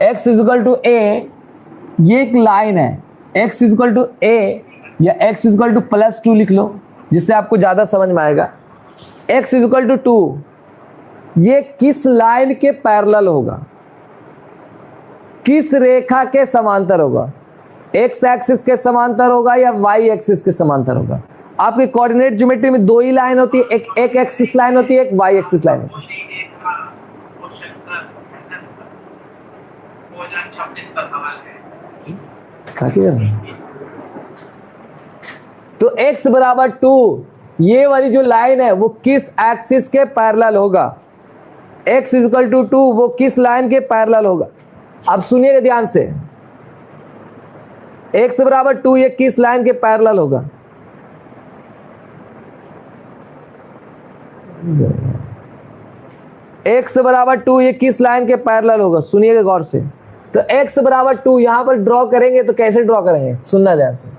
x equal to ए, ये एक line है, x इक्वल टू ए या x इक्वल टू +2 लिख लो जिससे आपको ज्यादा समझ में आएगा। x इक्वल टू 2 ये किस लाइन के पैरेलल होगा, किस रेखा के समांतर होगा, x एक्सिस के समांतर होगा या y एक्सिस के समांतर होगा। आपके कोऑर्डिनेट ज्योमेट्री में दो ही लाइन होती है, एक एक्सिस लाइन होती है, एक y एक्सिस लाइन होती है। तो x बराबर 2 ये वाली जो लाइन है वो किस एक्सिस के पैरेलल होगा, x इक्वल टू 2 वो किस लाइन के पैरेलल होगा। अब सुनिएगा ध्यान से, x बराबर 2 ये किस लाइन के पैरेलल होगा। x बराबर 2 ये किस लाइन के पैरेलल होगा, सुनिएगा गौर से। तो x बराबर 2 यहां पर ड्रॉ करेंगे तो कैसे ड्रॉ करेंगे, सुनना ध्यान से।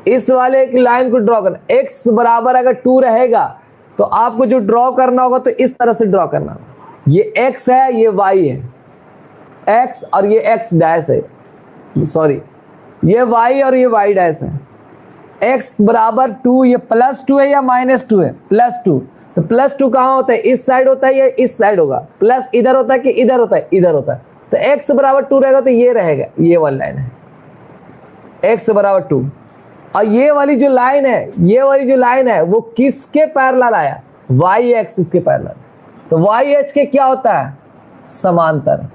इस वाले की लाइन को ड्रॉ करना, x बराबर अगर 2 रहेगा तो आपको जो ड्रॉ करना होगा तो इस तरह से ड्रॉ करना होगा। ये x है, ये y है, x और ये x डैश है, सॉरी ये y और ये y डैश है। x बराबर 2 ये +2 है या -2 है, +2। तो +2 कहाँ होता है, इस साइड होता है या इस साइड होगा, प्लस इधर होता है कि इधर होता है, इधर होता है। तो x बराबर 2 रहेगा तो ये रहेगा, ये वाली लाइन है x बराबर 2। और ये वाली जो लाइन है, ये वाली जो लाइन है वो किसके पैरेलल आया, y एक्सिस के पैरेलल। तो y h के क्या होता है, समांतर।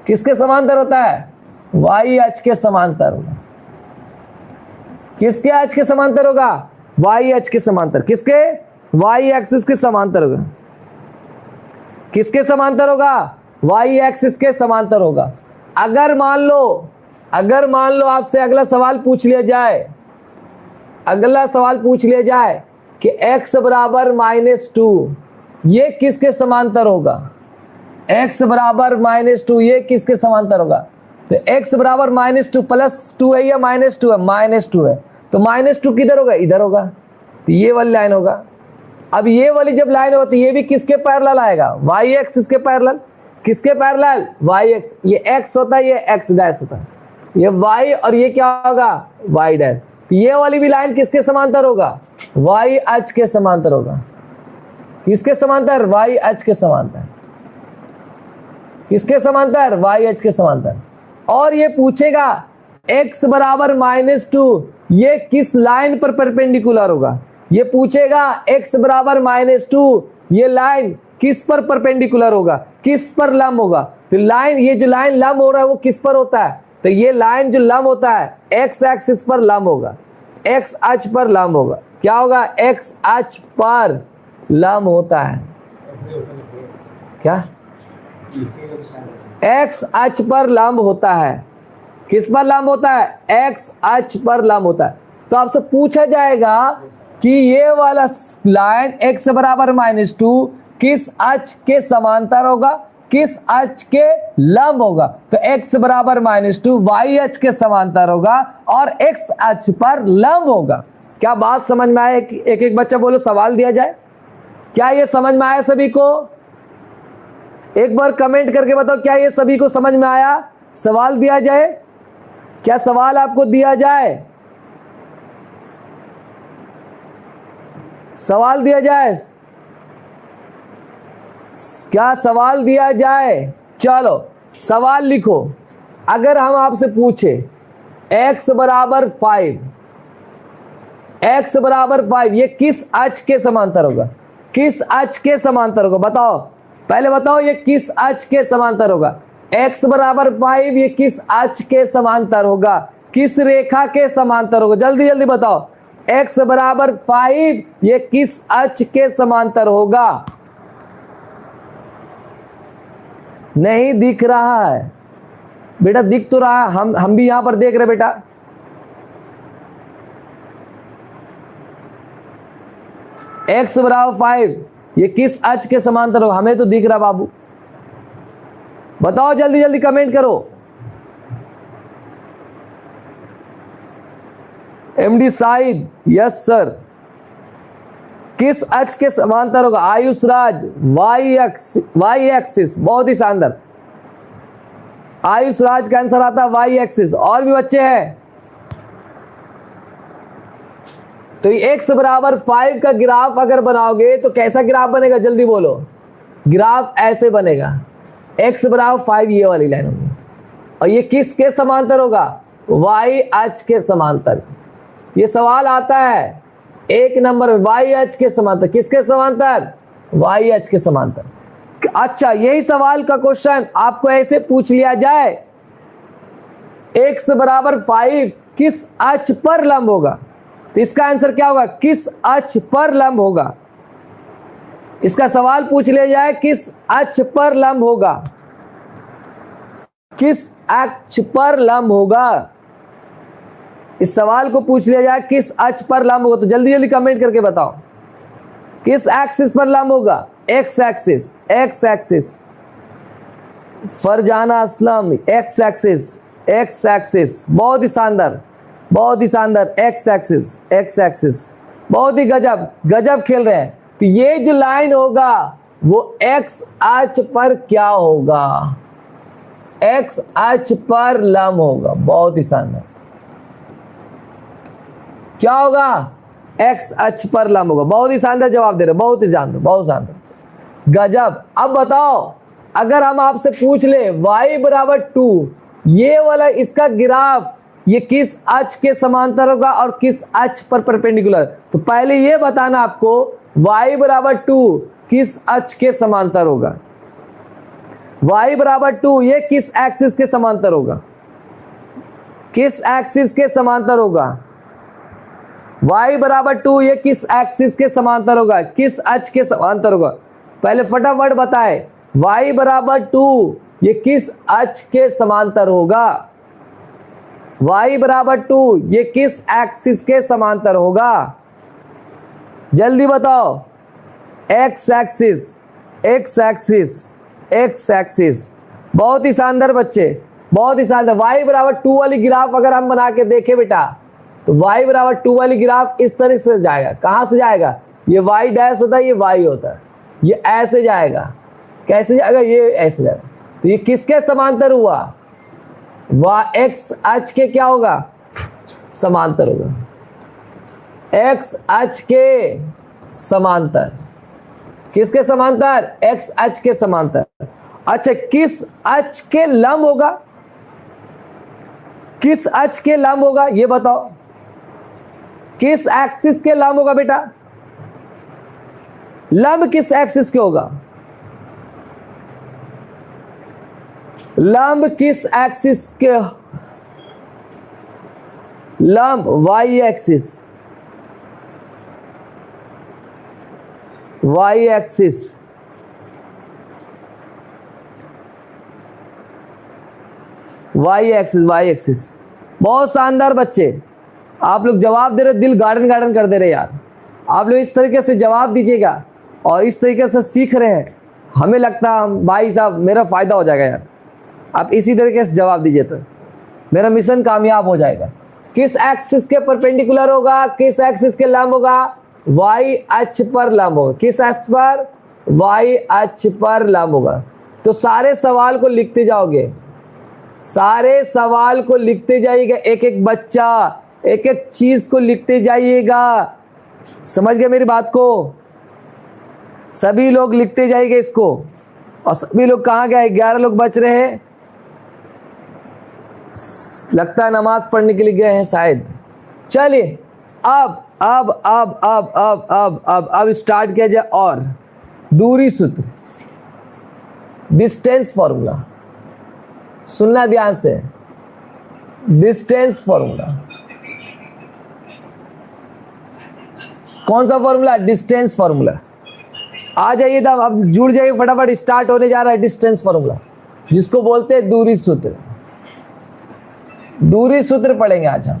किसके समांतर होता है, y h के समांतर होगा। किसके h के समांतर होगा, y h के समांतर। किसके, y एक्सिस के समांतर होगा। किसके समांतर होगा, y एक्सिस के समांतर होगा। अगर मान लो आपसे अगला सवाल पूछ लिया जाए, अगला सवाल पूछ लिया जाए कि x बराबर -2 ये किसके समांतर होगा, x बराबर -2 ये किसके समांतर होगा। तो x बराबर -2 +2 है या -2 है, -2 है। तो -2 किधर होगा, इधर होगा। तो ये वाली लाइन होगा। अब ये वाली जब लाइन होती है ये भी किसके पैरेलल आएगा, y एक्सिस के पैरेलल। किसके पैरेलल, y एक्स। ये x होता है, ये x डैश होता है, ये y और ये क्या होगा, y डैश। तो ये वाली भी लाइन किसके समांतर होगा, y h के समांतर होगा। किसके समांतर, y h के समांतर। किसके समांतर, y h के समांतर। और ये पूछेगा x बराबर -2 ये किस लाइन पर परपेंडिकुलर होगा। ये पूछेगा x बराबर -2 ये लाइन किस पर परपेंडिकुलर होगा, किस पर लंब होगा। तो लाइन, ये जो लाइन लंब हो रहा है वो किस पर होता है, तो ये लाइन जो लंब होता है x एक्सिस पर लंब होगा, x अक्ष पर लंब होगा। क्या होगा, x अक्ष पर लंब होता है। क्या, x अक्ष पर लंब होता है। किस पर लंब होता है, x अक्ष पर लंब होता है। तो आपसे पूछा जाएगा कि ये वाला लाइन x बराबर -2 किस अक्ष के समांतर होगा, किस अक्ष के लंब होगा। तो x बराबर -2 y अक्ष के समांतर होगा और x अक्ष पर लंब होगा। क्या बात समझ में आए, एक एक बच्चा बोलो, सवाल दिया जाए। क्या ये समझ में आया सभी को, एक बार कमेंट करके बताओ क्या ये सभी को समझ में आया। सवाल दिया जाए, क्या सवाल आपको दिया जाए, सवाल दिया जाए, क्या सवाल दिया जाए। चलो सवाल लिखो। अगर हम आपसे पूछे x बराबर 5, x बराबर 5 ये किस अक्ष के समांतर होगा, किस अक्ष के समांतर होगा, बताओ पहले बताओ ये किस अक्ष के समांतर होगा। x बराबर 5 ये किस अक्ष के समांतर होगा, किस रेखा के समांतर होगा, जल्दी जल्दी बताओ। x बराबर 5 ये किस अक्ष के समांतर होगा। नहीं दिख रहा है बेटा, दिख तो रहा है, हम भी यहां पर देख रहे बेटा। x बराबर 5 ये किस अक्ष के समांतर होगा, हमें तो दिख रहा बाबू। बताओ जल्दी जल्दी कमेंट करो। MD Shahid, yes sir. किस अक्ष के समांतर होगा? आयुष राज, वाई एक्सिस। बहुत ही शानदार, आयुष राज का आंसर आता है वाई एक्सिस। और भी बच्चे हैं? तो x बराबर 5 का ग्राफ अगर बनाओगे तो कैसा ग्राफ बनेगा? जल्दी बोलो। ग्राफ ऐसे बनेगा, x बराबर 5 ये वाली लाइन होगी, और ये किसके समांतर होगा? y अक्ष के समांतर। ये सवाल आता है 1 नंबर, y अक्ष के समांतर। किसके समांतर? y अक्ष के समांतर। अच्छा, यही सवाल का क्वेश्चन आपको ऐसे पूछ लिया जाए, x बराबर 5 किस अक्ष पर लंब होगा? तो इसका आंसर क्या होगा? किस अक्ष पर लंब होगा। इसका सवाल पूछ लिया जाए किस अक्ष पर लंब होगा, किस अक्ष पर लंब होगा। इस सवाल को पूछ लिया जाए किस अक्ष पर लंब होगा, तो जल्दी जल्दी कमेंट करके बताओ किस एक्सिस पर लंब होगा। X axis, x axis. Farzana Aslam, x axis, x axis. बहुत ही शानदार, बहुत ही शानदार। X axis, x axis. बहुत ही गजब, गजब खेल रहे हैं। तो ये जो लाइन होगा वो एक्स अक्ष पर क्या होगा? एक्स अक्ष पर लंब होगा। बहुत ही शानदार। क्या होगा? एक्स अक्ष पर लंब होगा। बहुत ही शानदार जवाब दे रहे, बहुत ही शानदार, बहुत शानदार, गजब। अब बताओ, अगर हम आपसे पूछ ले y बराबर 2, ये वाला इसका ग्राफ ये किस अक्ष के समांतर होगा और किस अक्ष पर परपेंडिकुलर? तो पहले ये बताना आपको y बराबर 2 किस अक्ष के समांतर होगा। y बराबर 2 ये किस एक्सिस के समांतर होगा? किस एक्सिस के समांतर होगा? y बराबर 2 ये किस एक्सिस के समांतर होगा? किस अक्ष के समांतर होगा? पहले फटाफट बताए, y बराबर 2 ये किस अक्ष के समांतर होगा? y बराबर 2 ये किस एक्सिस के समांतर होगा? जल्दी बताओ। x axis, x axis, x axis. बहुत ही शानदार बच्चे, बहुत ही शानदार। y बराबर 2 वाली ग्राफ अगर हम बना के देखें बेटा, तो y बराबर 2 वाली ग्राफ इस तरह से जाएगा। कहां से जाएगा? ये y डैश होता है, ये y होता है, ये ऐसे जाएगा। कैसे जाएगा? ये ऐसे जाएगा। तो ये किसके समांतर हुआ? x अक्ष के क्या होगा? समांतर होगा। x अक्ष के समांतर। किसके समांतर? x अक्ष के समांतर। अच्छा, किस अक्ष के लंब होगा? किस अक्ष के लंब होगा ये बताओ। किस एक्सिस के लंब होगा बेटा? लंब किस एक्सिस के होगा? लंब किस एक्सिस के? लंब Y axis, Y axis. Y axis, Y axis. बहुत शानदार बच्चे, आप लोग जवाब दे रहे, दिल गार्डन गार्डन कर दे रहे यार। आप लोग इस तरीके से जवाब दीजिएगा और इस तरीके से सीख रहे हैं, हमें लगता है भाई साहब मेरा फायदा हो जाएगा यार। आप इसी तरीके से जवाब दीजिए तो मेरा मिशन कामयाब हो जाएगा। किस एक्सिस के परपेंडिकुलर होगा? किस एक्सिस के लंब होगा? वाई अक्ष पर लंब होगा। किस अक्ष पर? वाई अक्ष पर लंब होगा। तो सारे सवाल को लिखते जाओगे, सारे सवाल को लिखते जाइएगा, एक एक बच्चा एक एक चीज को लिखते जाइएगा। समझ गए मेरी बात को? सभी लोग लिखते जाइएगा इसको। और सभी लोग कहाँ गए? 11 लोग बच रहे हैं, लगता है नमाज पढ़ने के लिए गए हैं शायद। चलिए अब स्टार्ट किया जाए। और दूरी सूत्र, डिस्टेंस फॉर्मूला, सुनना ध्यान से। डिस्टेंस फॉर्मूला, कौन सा फॉर्मूला? Distance formula. आ जाइए तब, अब जुड़ जाइए फटाफट, स्टार्ट होने जा रहा है डिस्टेंस फॉर्मूला, जिसको बोलते हैं दूरी सूत्र। दूरी सूत्र पढ़ेंगे आज हम।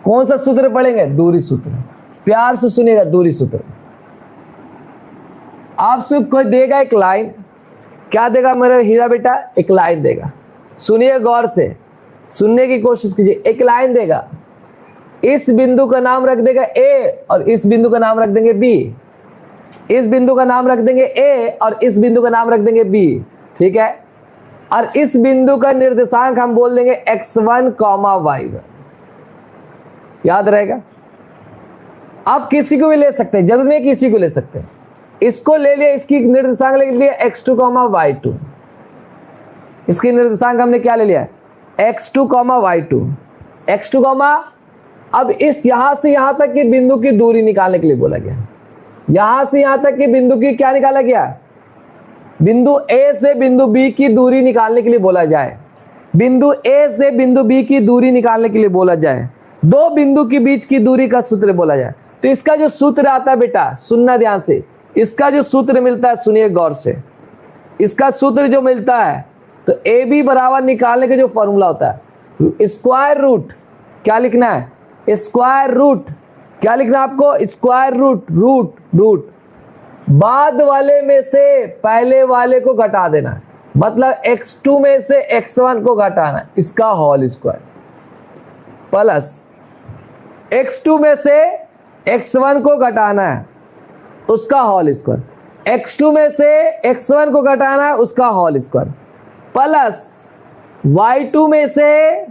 कौन सा सूत्र पढ़ेंगे? दूरी सूत्र। प्यार से सुनिएगा, दूरी सूत्र। आपसे कोई देगा एक लाइन, क्या देगा मेरा हीरा बेटा? एक लाइन देगा। सुनिए गौर से, सुनने की कोशिश कीजिए। एक लाइन देगा, इस बिंदु का नाम रख देगा ए और इस बिंदु का नाम रख देंगे बी। इस बिंदु का नाम रख देंगे ए और इस बिंदु का नाम रख देंगे बी, ठीक है। और इस बिंदु का निर्देशांक हम बोल देंगे x1, y1। याद रहेगा। आप किसी को भी ले सकते हैं, जरूर नहीं किसी को ले सकते हैं। इसको ले लिया, इसकी निर्देशांक ले लिया x2, y2। इसकी निर्देशांक हमने क्या ले लिया, x2, y2। x2, अब इस यहां से यहां तक की बिंदु की दूरी निकालने के लिए बोला गया। यहां से यहां तक की बिंदु की क्या निकाला गया, बिंदु ए से बिंदु बी की दूरी निकालने के लिए बोला जाए। बिंदु ए से बिंदु बी की दूरी निकालने के लिए बोला जाए, दो बिंदु के बीच की दूरी का सूत्र बोला जाए। तो इसका जो सूत्र आता है बेटा, सुनना ध्यान से, इसका जो सूत्र मिलता है, सुनिए गौर से। इसका सूत्र जो मिलता है, तो ए बी बराबर निकालने का जो फॉर्मूला होता है, स्क्वायर रूट, क्या लिखना है, स्क्वायर रूट, क्या लिखना है आपको, स्क्वायर रूट, रूट बाद वाले में से पहले वाले को घटा देना, मतलब x2 में से x1 को घटाना, इसका होल स्क्वायर, प्लस x2 में से x1 को घटाना है, उसका होल स्क्वायर, x2 में से x1 को घटाना है, उसका होल स्क्वायर, प्लस y2 में से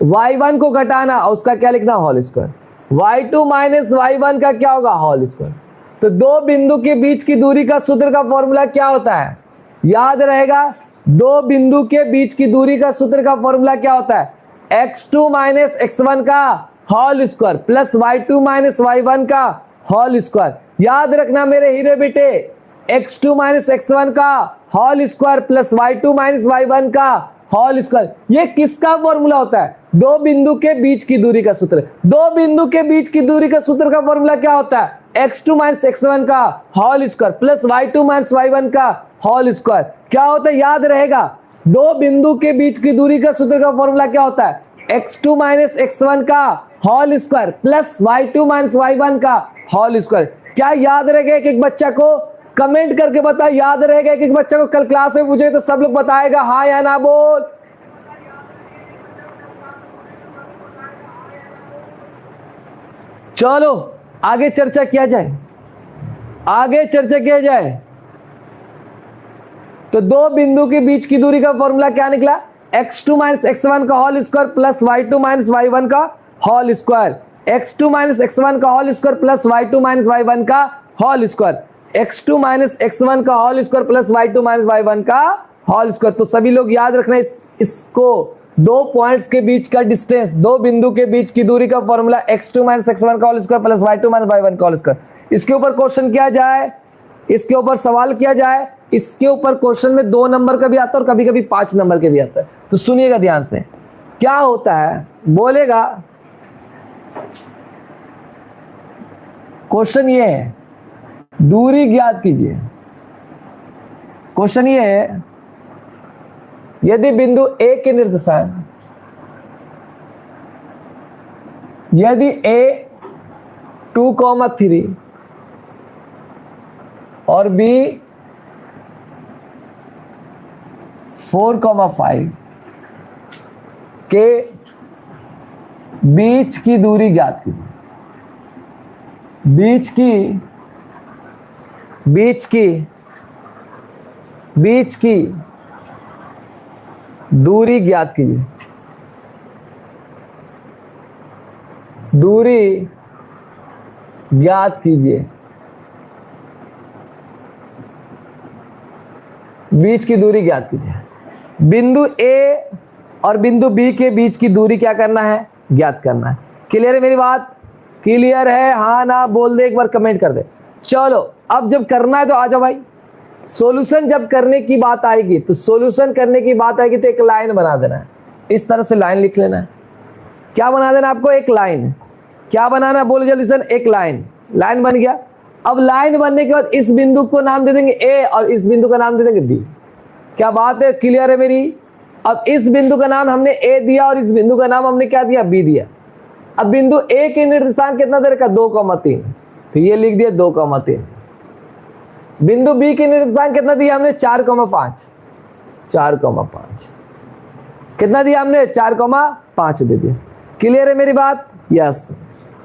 y1 को घटाना, उसका क्या लिखना, whole square, y2 minus y1 का क्या होगा, होल स्क्वायर। तो दो बिंदु के बीच की दूरी का सूत्र का फॉर्मूला क्या होता है, याद रहेगा, दो बिंदु के बीच की दूरी का सूत्र का फॉर्मूला क्या होता है, x2 माइनस x1 का whole square plus y2 minus y1 का होल स्क्वायर। याद रखना मेरे हीरे बेटे, x2 माइनस x1 का whole square plus y2 minus y1 का होल स्क्वायर, ये किसका फॉर्मूला होता है, दो बिंदु के बीच की दूरी का सूत्र। दो बिंदु के बीच की दूरी का सूत्र का फॉर्मूला क्या होता है, x2 माइनस x1 का whole square plus y2 minus y1 का होल स्क्वायर। क्या होता है, याद रहेगा, दो बिंदु के बीच की दूरी का सूत्र का फॉर्मूला क्या होता है, x2 माइनस x1 का whole square plus y2 minus y1 का होल स्क्वायर। क्या याद रहेगा, एक एक बच्चा को कमेंट करके बता, याद रहेगा, एक एक बच्चा को कल क्लास में पूछे तो सब लोग बताएगा हाँ या ना बोल। चलो आगे चर्चा किया जाए, आगे चर्चा किया जाए। तो दो बिंदु के बीच की दूरी का फॉर्मूला क्या निकला, x2 माइनस x1 का whole square plus y2 minus y1 का whole square, x2 minus x1 का whole square plus y2 minus y1 का whole square, x2 minus x1 का whole square plus y2 minus y1 का whole square. तो सभी लोग याद रखना इसको, दो पॉइंट्स के बीच का डिस्टेंस, दो बिंदु के बीच की दूरी का फॉर्मूला x2 माइनस x1 का whole square plus y2 minus y1 का होल स्क्वायर। इसके ऊपर क्वेश्चन किया जाए, इसके ऊपर सवाल किया जाए, इसके ऊपर क्वेश्चन में 2 नंबर का भी आता है और कभी कभी 5 नंबर के भी आता है। तो सुनिएगा ध्यान से, क्या होता है, बोलेगा क्वेश्चन ये है, दूरी ज्ञात कीजिए। क्वेश्चन ये है, यदि बिंदु ए के निर्देशांक, यदि a 2,3 और b 4,5 के बीच की दूरी ज्ञात कीजिए। बीच की दूरी ज्ञात कीजिए। दूरी ज्ञात कीजिए, बीच की दूरी ज्ञात कीजिए। बिंदु ए और बिंदु बी के बीच की दूरी क्या करना है, ज्ञात करना है। क्लियर है मेरी बात, क्लियर है, हाँ ना बोल दे, एक बार कमेंट कर दे। चलो अब जब करना है तो आ जाओ भाई, सॉल्यूशन जब करने की बात आएगी, तो सॉल्यूशन करने की बात आएगी तो एक लाइन बना देना है, इस तरह से लाइन लिख लेना है। क्या बना देना आपको, एक लाइन। क्या बनाना है, बोलो जल्दी से, एक लाइन। लाइन बन गया। अब लाइन बनने के बाद इस बिंदु को नाम दे देंगे ए और इस बिंदु का नाम दे देंगे बी। क्या बात है, क्लियर है मेरी। अब इस बिंदु का नाम हमने ए दिया और इस बिंदु का नाम हमने क्या दिया, बी दिया। अब बिंदु ए के निर्देशांक कितना दे रखा, 2,3, तो ये लिख दिया 2,3। बिंदु बी के निर्देशांक कितना दिया हमने, 4,5। 4,5 कितना दिया हमने, 4,5 दे दिया। क्लियर है मेरी बात? यस।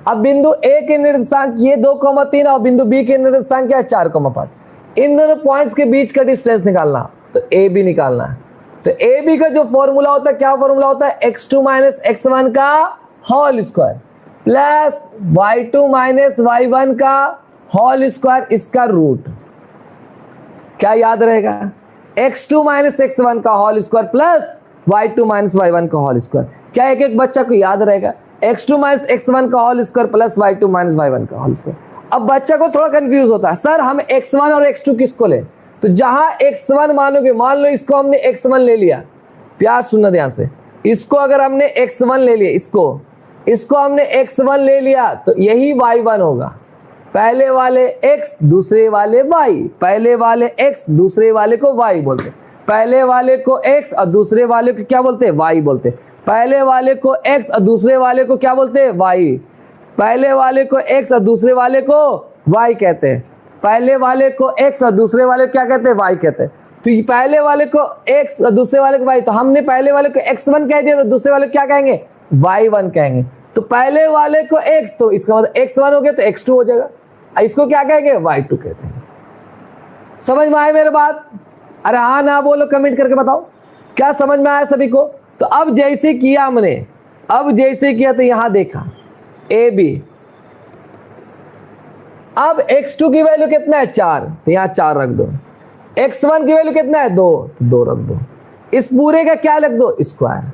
अब बिंदु ए के निर्देशांक ये 2,3 और बिंदु बी के निर्देशांक क्या है 4,5। इन दोनों पॉइंट्स के बीच का डिस्टेंस निकालना, तो ए बी निकालना है। तो ए बी का जो फॉर्मूला होता है, क्या फॉर्मूला होता है? x2 माइनस x1 का whole square plus y2 minus y1 का होल स्क्वायर, इसका रूट। क्या याद रहेगा? x2 माइनस x1 का whole square plus y2 minus y1 का होल स्क्वायर। क्या एक एक बच्चा को याद रहेगा? x2 माइनस x1 का whole square plus y2 minus y1 का होल स्क्वायर। अब बच्चा को थोड़ा कंफ्यूज होता है, सर हम x1 और x2 किसको ले? तो जहां x1 मानोगे, मान लो इसको हमने x1 ले लिया, प्यार सुनना ध्यान से, इसको अगर हमने x1 ले लिया, इसको हमने x1 ले लिया, तो यही y1 होगा। पहले वाले x दूसरे वाले y, पहले वाले x दूसरे वाले को y बोलते, पहले वाले को x और दूसरे वाले को क्या बोलते हैं? y बोलते। पहले वाले को x और दूसरे वाले को क्या बोलते हैं? y। पहले वाले को x और दूसरे वाले को y कहते हैं। पहले वाले को x और दूसरे वाले को क्या कहते हैं? y कहते हैं। तो ये पहले वाले को x और दूसरे वाले को y, तो हमने पहले वाले को x1 कह दिया, तो दूसरे वाले को क्या कहेंगे? y1 कहेंगे। तो पहले वाले को x, तो इसका मतलब x1 हो गया तो x2 हो जाएगा। इसको क्या कहेंगे? y2 कहते हैं। समझ में आए मेरे बात? अरे हाँ ना बोलो, कमेंट करके बताओ क्या समझ में आया सभी को। तो अब जैसे किया हमने, अब जैसे किया तो यहां देखा ए बी। अब x2 की वैल्यू कितना है? 4, तो यहां 4 रख दो। x1 की वैल्यू कितना है? 2, तो 2 रख दो। इस पूरे का क्या रख दो? स्क्वायर।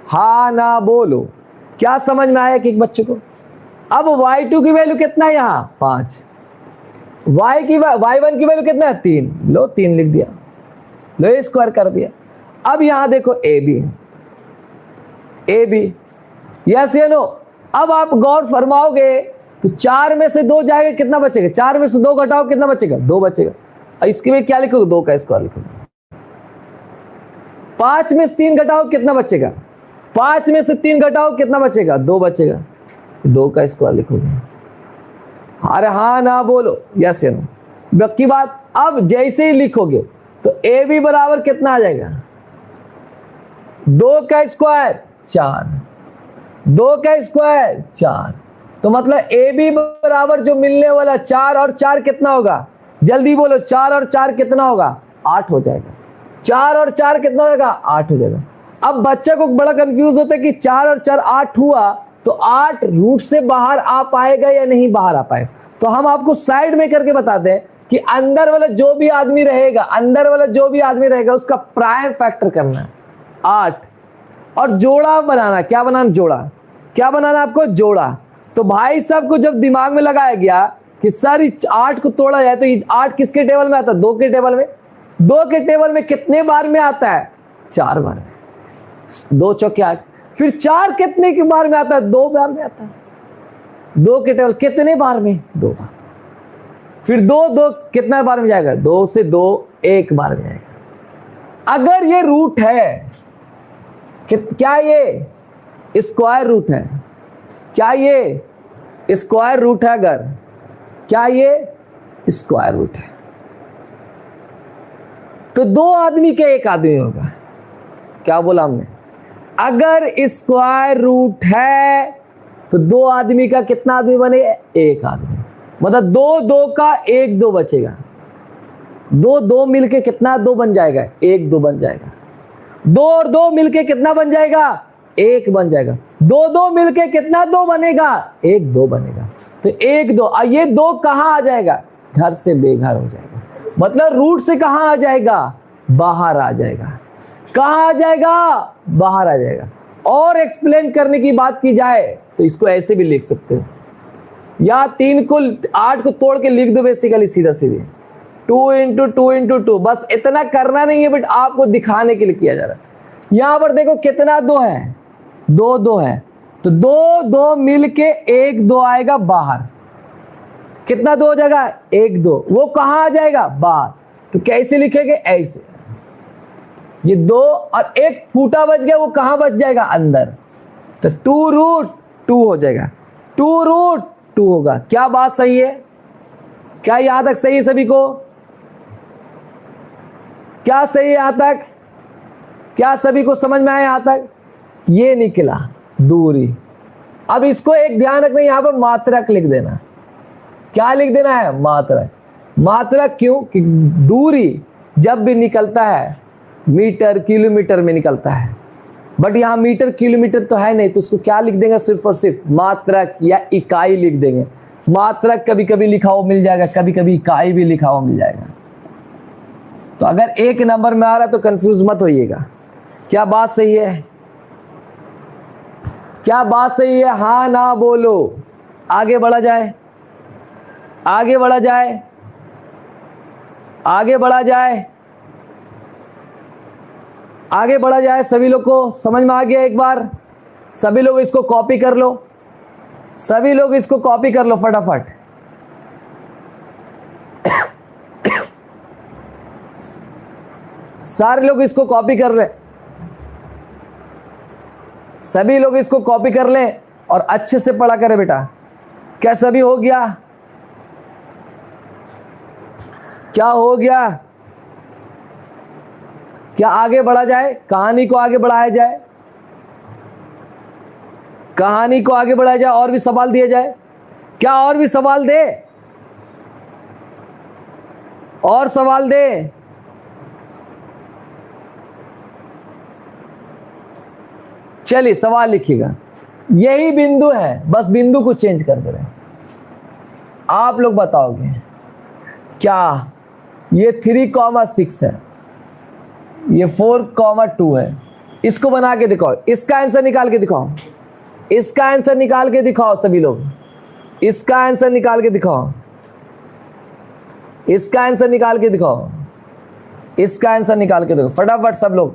हाँ ना बोलो, क्या समझ में आया कि एक बच्चे को? अब y2 की वैल्यू कितना है? यहाँ 5। y1 की वैल्यू कितना है? 3। लो 3 लिख दिया, लो स्क्वायर कर दिया। अब यहां देखो ए बी, यस या नो? अब आप गौर फरमाओगे तो 4 में से 2 जाएगा, कितना बचेगा? 4 में से 2 घटाओ, कितना बचेगा? 2 बचेगा। और इसके में क्या लिखोगे? 2 का स्क्वायर लिखोगे। 5 में से 3 घटाओ, कितना बचेगा? 5 में से 3 घटाओ, कितना बचेगा? 2 बचेगा। 2 का स्क्वायर लिखोगे। अरे हाँ ना बोलो, यस या नो? बाकी बात, अब जैसे ही लिखोगे तो ए बी बराबर कितना आ जाएगा? 2 का स्क्वायर 4, 2 का स्क्वायर 4। तो मतलब ए बी बराबर जो मिलने वाला 4 और 4 कितना होगा? जल्दी बोलो, 4 और 4 कितना होगा? 8 हो जाएगा। 4 और 4 कितना हो जाएगा? 8 हो जाएगा। अब बच्चा को बड़ा कंफ्यूज होता है कि 4 और 4 8 हुआ, तो 8 रूट से बाहर आ पाएगा या नहीं बाहर आ पाएगा? तो हम आपको साइड में करके बताते हैं कि अंदर वाला जो भी आदमी रहेगा, अंदर वाला जो भी आदमी रहेगा उसका प्राइम फैक्टर करना है 8, और जोड़ा बनाना। क्या बनाना? जोड़ा। क्या बनाना आपको? जोड़ा। तो भाई साहब को जब दिमाग में लगाया गया कि सर 8 को तोड़ा जाए, तो 8 किसके टेबल में आता है? 2 के टेबल में। 2 के टेबल में कितने बार में आता है? 4 बार में। 2 चौके 8। फिर 4 कितने के बार में आता है? 2 बार में आता है। 2 के टेबल कितने बार में? 2 बार। फिर 2 कितना बार में जाएगा? 2 से 2 1 बार में जाएगा। अगर ये रूट है, क्या ये स्क्वायर रूट है? क्या ये स्क्वायर रूट है? अगर क्या ये स्क्वायर रूट है, तो 2 आदमी के 1 आदमी होगा। क्या बोला हमने? अगर स्क्वायर रूट है तो 2 आदमी का कितना आदमी बनेगा? 1 आदमी। मतलब 2 2 का 1 2 बचेगा। 2 2 मिलके कितना 2 बन जाएगा? 1 2 बन जाएगा। 2 और 2 मिलके कितना बन जाएगा? 1 बन जाएगा। 2 2 मिलके कितना 2 बनेगा? 1 2 बनेगा। तो 1 2, ये 2 कहां आ जाएगा? घर से बेघर हो जाएगा। मतलब रूट से कहां आ जाएगा? बाहर आ जाएगा। कहां आ जाएगा? बाहर आ जाएगा। और एक्सप्लेन करने की बात की जाए तो इसको ऐसे भी लिख सकते हो, या 3 को 8 को तोड़ के लिख दो बेसिकली सीधा सीधे 2 × 2 × 2। बस इतना करना नहीं है, बट आपको दिखाने के लिए किया जा रहा है। यहां पर देखो कितना 2 है? 2 2 है। तो 2 2 मिलके 1 2 आएगा बाहर। कितना 2 हो जाएगा? 1 2। वो कहां आ जाएगा? बाहर। तो कैसे लिखेंगे? ऐसे। ये 2 और 1 फूटा बच गया, वो कहां बच जाएगा? अंदर। तो 2√2 हो जाएगा। 2√2 होगा। क्या बात सही है? क्या यहां तक सही है सभी को? क्या सही है यहां तक? क्या सभी को समझ में आया यहां तक? ये निकला दूरी। अब इसको एक ध्यान रखना, यहां पर मात्रक लिख देना। क्या लिख देना है? मात्रक। मात्रक क्यों? कि दूरी जब भी निकलता है मीटर किलोमीटर में निकलता है, बट यहां मीटर किलोमीटर तो है नहीं, तो उसको क्या लिख देंगे? सिर्फ और सिर्फ मात्रक या इकाई लिख देंगे। मात्रक कभी कभी लिखा हुआ मिल जाएगा, कभी कभी इकाई भी लिखा हुआ मिल जाएगा। तो अगर एक नंबर में आ रहा है तो कंफ्यूज मत होइएगा। क्या बात सही है? क्या बात सही है? हाँ ना बोलो। आगे बढ़ा जाए, आगे बढ़ा जाए, आगे बढ़ा जाए, आगे बढ़ा जाए। सभी लोग को समझ में आ गया? एक बार सभी लोग इसको कॉपी कर लो, सभी लोग इसको कॉपी कर लो फटाफट। सारे लोग इसको कॉपी कर लें, सभी लोग इसको कॉपी कर लें और अच्छे से पढ़ा करें बेटा। क्या सभी हो गया? क्या हो गया? क्या आगे बढ़ा जाए? कहानी को आगे बढ़ाया जाए, कहानी को आगे बढ़ाया जाए, और भी सवाल दिए जाए। क्या और भी सवाल दे? और सवाल दे? चलिए सवाल लिखिएगा। यही बिंदु है, बस बिंदु को चेंज कर दे रहे हैं। आप लोग बताओगे क्या ये 3,6 है, ये 4,2 है? इसको बना के दिखाओ, इसका आंसर निकाल के दिखाओ, इसका आंसर निकाल के दिखाओ सभी लोग, इसका आंसर निकाल के दिखाओ, इसका आंसर निकाल के दिखाओ, इसका आंसर निकाल के दिखाओ फटाफट सब लोग,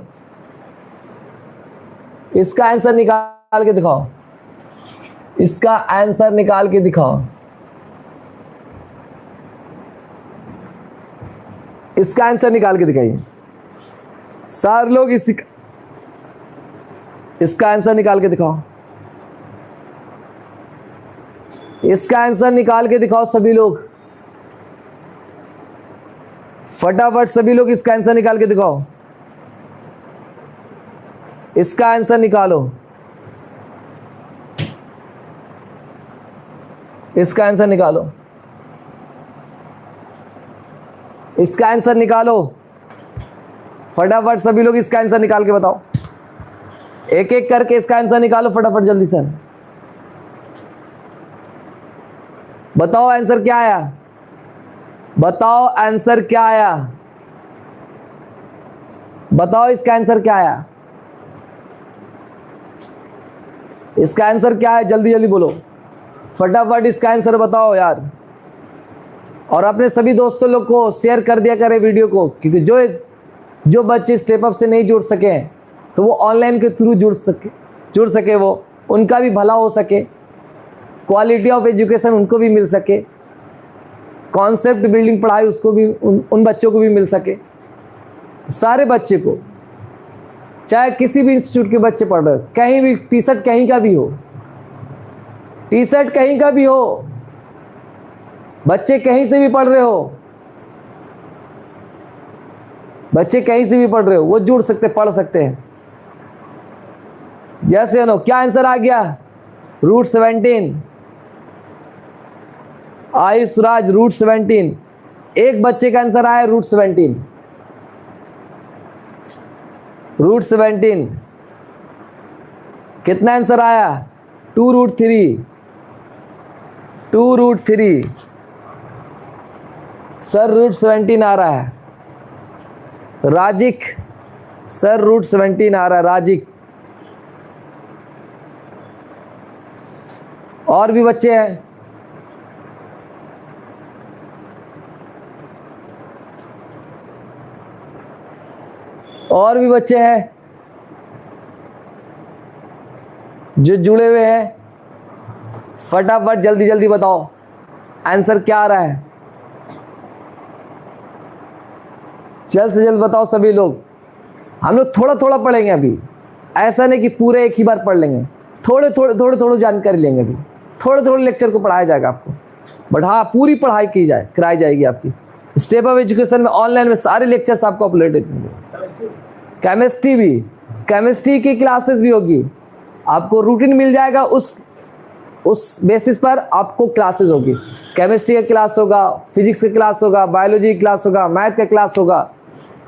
इसका आंसर निकाल के दिखाओ, इसका आंसर निकाल के दिखाओ, इसका आंसर निकाल के दिखाइए सारे लोग। इसका आंसर निकाल के दिखाओ, इसका आंसर निकाल के दिखाओ सभी लोग फटाफट, सभी लोग इसका आंसर निकाल के दिखाओ, इसका आंसर निकालो, इसका आंसर निकालो, इसका आंसर निकालो फटाफट, सभी लोग इसका आंसर निकाल के बताओ, एक एक करके इसका आंसर निकालो फटाफट जल्दी से बताओ। आंसर क्या आया? बताओ आंसर क्या आया? बताओ इसका आंसर क्या आया? इसका आंसर क्या है? जल्दी जल्दी बोलो फटाफट, इसका आंसर बताओ यार। और अपने सभी दोस्तों लोग को शेयर कर दिया करें वीडियो को, क्योंकि जो बच्चे स्टेप अप से नहीं जुड़ सके तो वो ऑनलाइन के थ्रू जुड़ सके, वो उनका भी भला हो सके, क्वालिटी ऑफ एजुकेशन उनको भी मिल सके, कॉन्सेप्ट बिल्डिंग पढ़ाई उसको भी उन बच्चों को भी मिल सके। सारे बच्चे को, चाहे किसी भी इंस्टीट्यूट के बच्चे पढ़ रहे हो, कहीं भी टी शर्ट कहीं का भी हो, टी शर्ट कहीं का भी हो, बच्चे कहीं से भी पढ़ रहे हो, बच्चे कहीं से भी पढ़ रहे हो, वो जुड़ सकते, पढ़ सकते हैं। जैसे नो क्या आंसर आ गया? √17। आयुष राज √17, एक बच्चे का आंसर आया √17, √17। कितना आंसर आया? 2√3, 2√3। सर √17 आ रहा है। राजिक सर √17 आ रहा है, राजिक। और भी बच्चे हैं? और भी बच्चे हैं जो जुड़े हुए हैं? फटाफट जल्दी जल्दी बताओ आंसर क्या आ रहा है, जल्द से जल्द बताओ सभी लोग। हम लोग थोड़ा थोड़ा पढ़ेंगे अभी, ऐसा नहीं कि पूरे एक ही बार पढ़ लेंगे, थोड़े थोड़े जानकारी लेंगे अभी, थोड़े लेक्चर को पढ़ाया जाएगा आपको, बट हाँ पूरी पढ़ाई कराई जाएगी आपकी। स्टेप ऑफ एजुकेशन में ऑनलाइन में सारे लेक्चर्स आपको अपलोडेड होंगे। केमिस्ट्री भी, केमिस्ट्री की क्लासेस भी होगी, आपको रूटीन मिल जाएगा, उस बेसिस पर आपको क्लासेस होगी। केमिस्ट्री का क्लास होगा, फिजिक्स का क्लास होगा, बायोलॉजी का क्लास होगा, मैथ का क्लास होगा,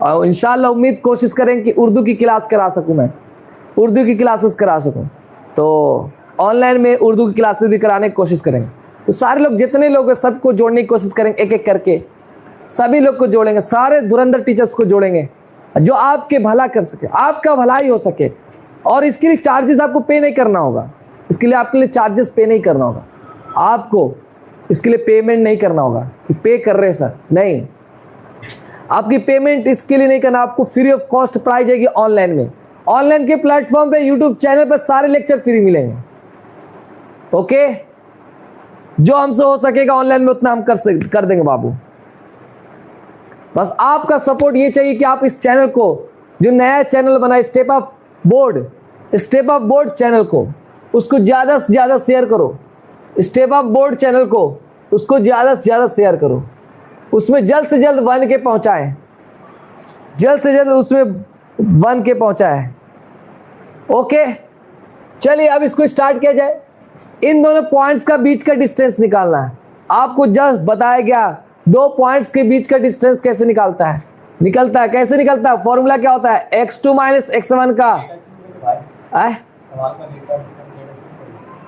और इंशाल्लाह उम्मीद कोशिश करें कि उर्दू की क्लास करा सकूं, मैं उर्दू की क्लासेस करा सकूं। तो ऑनलाइन में उर्दू की क्लासेस भी कराने की कोशिश करेंगे। तो सारे लोग, जितने लोग हैं, सबको जोड़ने की कोशिश करेंगे, एक एक करके सभी लोग को जोड़ेंगे, सारे धुरंधर टीचर्स को जोड़ेंगे जो आपके भला कर सके, आपका भलाई हो सके। और इसके लिए चार्जेस आपको पे नहीं करना होगा, इसके लिए आपके लिए चार्जेस पे नहीं करना होगा, आपको इसके लिए पेमेंट नहीं करना होगा कि पे कर रहे सर, नहीं, आपकी पेमेंट इसके लिए नहीं करना, आपको फ्री ऑफ कॉस्ट पढ़ाई जाएगी ऑनलाइन में। ऑनलाइन के प्लेटफॉर्म पे, यूट्यूब चैनल पर सारे लेक्चर फ्री मिलेंगे। ओके, जो हमसे हो सकेगा ऑनलाइन में उतना हम कर देंगे बाबू। बस आपका सपोर्ट ये चाहिए कि आप इस चैनल को, जो नया चैनल बना स्टेप अप बोर्ड चैनल को, उसको ज़्यादा से ज़्यादा शेयर करो। स्टेप अप बोर्ड चैनल को, उसको ज़्यादा से ज़्यादा शेयर करो, उसमें जल्द से जल्द 1K पहुँचाएँ, जल्द से जल्द उसमें 1K पहुँचाएँ। ओके, चलिए अब इसको स्टार्ट किया जाए। इन दोनों पॉइंट्स का बीच का डिस्टेंस निकालना है। आपको जस्ट बताया गया 2 पॉइंट्स के बीच का डिस्टेंस कैसे निकलता है, कैसे निकलता है, फॉर्मूला क्या होता है, x2 माइनस x1 का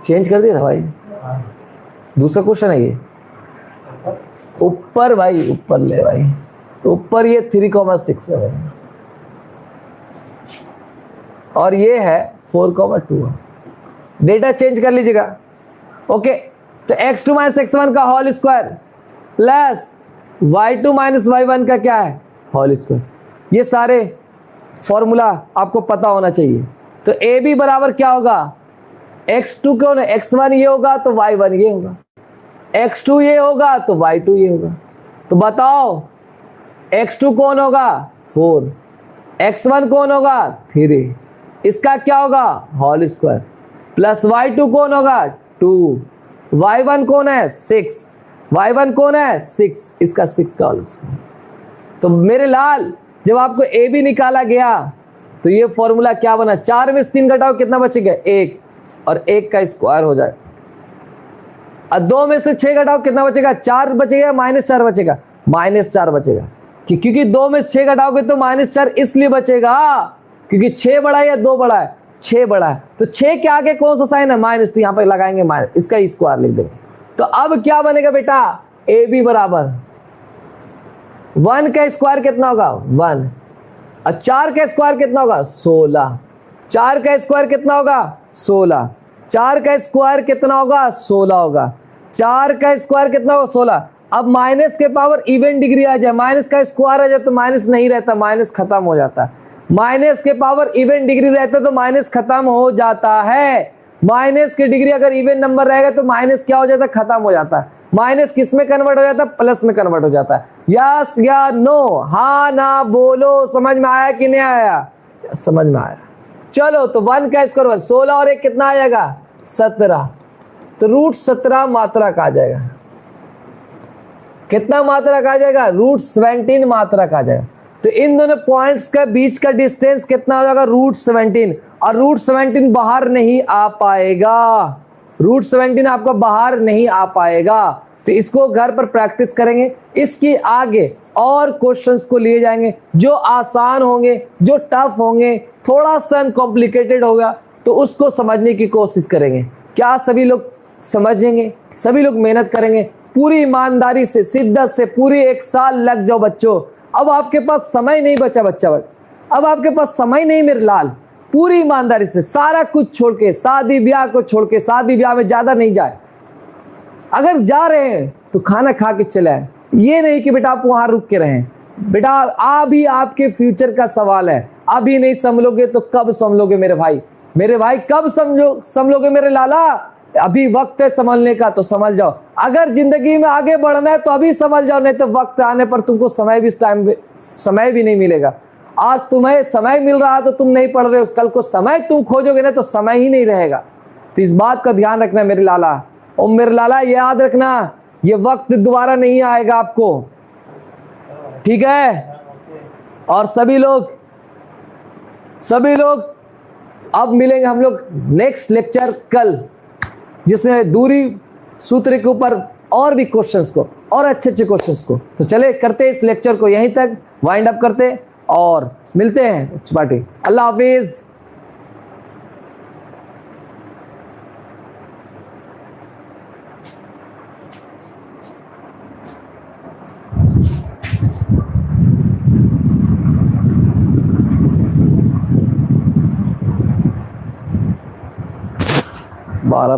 चेंज कर दिया था भाई, दूसरा क्वेश्चन है ये, ऊपर भाई, ऊपर ले भाई, ऊपर ये 3,6 है भाई, और ये है 4,2। डेटा चेंज कर लीजिएगा। ओके, तो x2 माइनस x1 का whole square plus y2 minus y1 का क्या है, होल स्क्वायर। ये सारे फॉर्मूला आपको पता होना चाहिए। तो ए बी बराबर क्या होगा, x2 कौन है, x1 ये होगा तो y1 ये होगा, x2 ये होगा तो y2 ये होगा। तो बताओ x2 कौन होगा, 4, x1 कौन होगा, 3, इसका क्या होगा, होल स्क्वायर, प्लस y2 कौन होगा, 2, y1 कौन है, 6, y1 कौन है, 6, इसका 6 का होल स्क्वायर। तो मेरे लाल, जब आपको ए बी निकाला गया तो ये फॉर्मूला क्या बना, 4 में से 3 घटाओ कितना बचेगा, 1, और 1 का स्क्वायर हो जाए। और 2 में से 6 घटाओ कितना बचेगा, 4 बचेगा, -4 बचेगा, -4 बचेगा। क्योंकि 2 में से 6 घटाओगे तो -4 इसलिए बचेगा क्योंकि 6 बड़ा है या 2 बड़ा है, 6 बड़ा है। तो 6 के आगे कौन सा साइन है, माइनस, तो यहाँ पर लगाएंगे माइनस, इसका स्क्वायर लिख देंगे। तो अब क्या बनेगा बेटा, ए बी बराबर 1 का स्क्वायर कितना होगा, 1, और 4 का स्क्वायर कितना होगा, 16, 4 का स्क्वायर कितना होगा, 16, 4 का स्क्वायर कितना होगा, 16 होगा, 4 का स्क्वायर कितना होगा, 16। अब माइनस के पावर इवन डिग्री आ जाए, माइनस का स्क्वायर आ जाए तो माइनस नहीं रहता, माइनस खत्म हो जाता है। माइनस के पावर इवन डिग्री रहता तो माइनस खत्म हो जाता है। माइनस की डिग्री अगर इवन नंबर रहेगा तो माइनस क्या हो जाता है, खत्म हो जाता है। माइनस किस में कन्वर्ट हो जाता है, प्लस में कन्वर्ट हो जाता है। यस या नो, हाँ ना बोलो, समझ में आया कि नहीं आया, समझ में आया। चलो, तो 1 का स्क्वायर 16 और 1 कितना आ जाएगा, 17, तो √17 मात्रक आ जाएगा। कितना मात्रक आ जाएगा, √17 मात्रक आ जाएगा। तो इन दोनों पॉइंट्स के बीच का डिस्टेंस कितना हो जाएगा, √17, और √17 बाहर नहीं आ पाएगा, √17 आपका बाहर नहीं आ पाएगा। तो इसको घर पर प्रैक्टिस करेंगे, इसके आगे और क्वेश्चंस को लिए जाएंगे जो आसान होंगे, जो टफ होंगे, थोड़ा सा कॉम्प्लिकेटेड होगा तो उसको समझने की कोशिश करेंगे। क्या सभी लोग समझेंगे, सभी लोग मेहनत करेंगे पूरी ईमानदारी से, शिद्दत से, पूरी 1 साल लग जाओ बच्चों। अब आपके पास समय नहीं बचा बच्चा, अब आपके पास समय नहीं मेरे लाल, पूरी ईमानदारी से सारा कुछ छोड़ के, शादी ब्याह को छोड़ के, शादी ब्याह में ज्यादा नहीं जाए, अगर जा रहे हैं तो खाना खा के चले आए, ये नहीं कि बेटा आप वहां रुक के रहें। बेटा अभी आपके फ्यूचर का सवाल है, अभी नहीं संभलोगे तो कब संभलोगे मेरे भाई, मेरे भाई कब संभलोगे मेरे लाला, अभी वक्त है संभलने का तो संभल जाओ। अगर जिंदगी में आगे बढ़ना है तो अभी संभल जाओ, नहीं तो वक्त आने पर तुमको समय भी नहीं मिलेगा। आज तुम्हें समय मिल रहा तो तुम नहीं पढ़ रहे हो, कल को समय तुम खोजोगे ना तो समय ही नहीं रहेगा। तो इस बात का ध्यान रखना मेरे लाला, और मेरे लाला याद रखना, ये वक्त दोबारा नहीं आएगा आपको, ठीक है। और सभी लोग अब मिलेंगे हम लोग नेक्स्ट लेक्चर कल, जिसमें दूरी सूत्र के ऊपर और भी क्वेश्चंस को, और अच्छे अच्छे क्वेश्चंस को। तो चले करते इस लेक्चर को यहीं तक वाइंड अप करते और मिलते हैं पार्टी। अल्लाह हाफिज। बारह